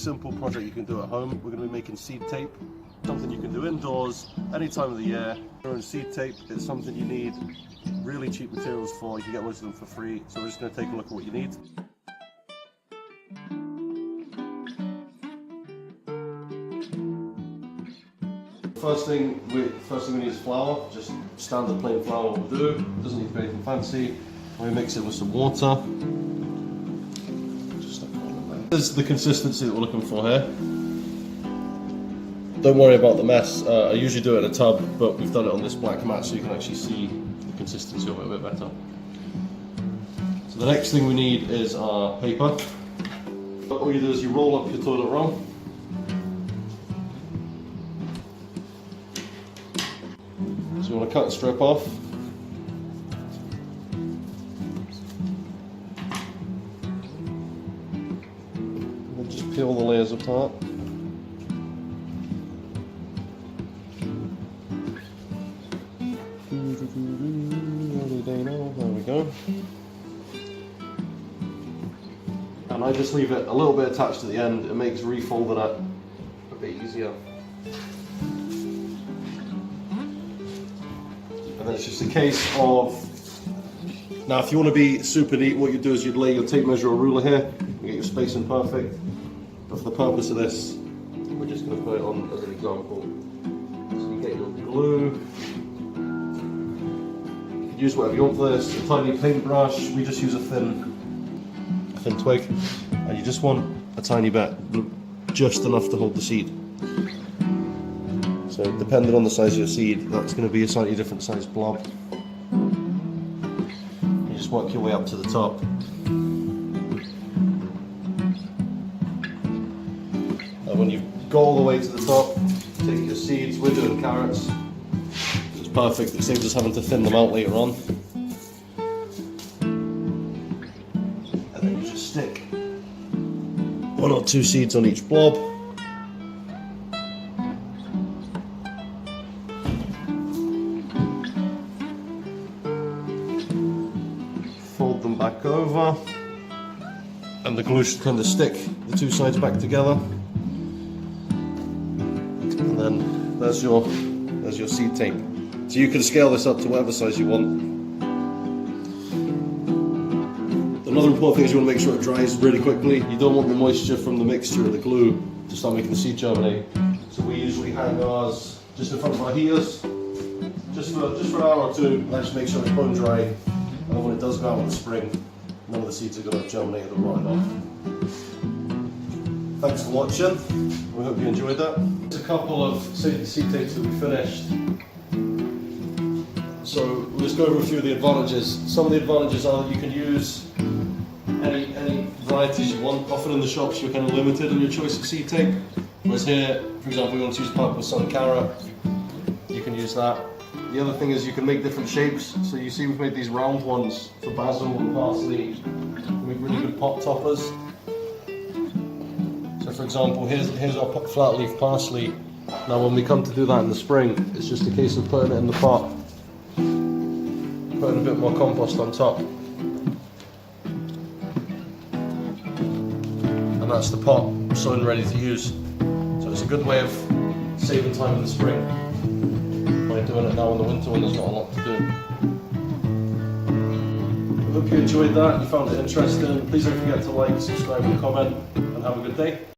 simple project you can do at home. We're going to be making seed tape, something you can do indoors any time of the year. Your own seed tape, it's something you need really cheap materials for. You can get most of them for free, so we're just going to take a look at what you need. First thing we need is flour, just standard plain flour will do. Doesn't need to be anything fancy. We mix it with some water. This is the consistency that we're looking for here. Don't worry about the mess. I usually do it in a tub, but we've done it on this black mat so you can actually see the consistency of it a bit better. So the next thing we need is our paper. All you do is you roll up your toilet roll. So you want to cut a strip off. And just peel the layers apart. There we go. And I just leave it a little bit attached to the end. It makes refolding it a bit easier. And then it's just a case of, now if you want to be super neat, what you do is you'd lay your tape measure or ruler here and get your spacing perfect. But for the purpose of this, we're just going to put it on as an example. So you get your glue. You can use whatever you want for this. A tiny paintbrush. We just use a thin twig. And you just want a tiny bit, just enough to hold the seed. So depending on the size of your seed, that's going to be a slightly different size blob. You just work your way up to the top. And when you go all the way to the top, take your seeds. We're doing carrots. It's perfect. It saves us having to thin them out later on. And then you just stick 1 or 2 seeds on each blob. Fold them back over, and the glue should kind of stick the 2 sides back together. And then there's your seed tape. So you can scale this up to whatever size you want. Another important thing is you want to make sure it dries really quickly. You don't want the moisture from the mixture of the glue to start making the seed germinate. So we usually hang ours just in front of our heaters, just for an hour or 2, and just make sure it's bone dry. And when it does go out in the spring, none of the seeds are going to germinate or rot off. Thanks for watching. We hope you enjoyed that. There's a couple of seed tapes that we finished. So we'll just go over a few of the advantages. Some of the advantages are you can use any varieties you want. Often in the shops you're kind of limited in your choice of seed tape. Whereas here, for example, we want to use purple sun carrot, you can use that. The other thing is you can make different shapes. So you see we've made these round ones for basil and parsley. We make really good pot toppers. So for example, here's our flat leaf parsley. Now when we come to do that in the spring, it's just a case of putting it in the pot, putting a bit more compost on top. And that's the pot sown ready to use. So it's a good way of saving time in the spring. Doing it now in the winter when there's not a lot to do. I hope you enjoyed that, you found it interesting. Please don't forget to like, subscribe and comment, and have a good day.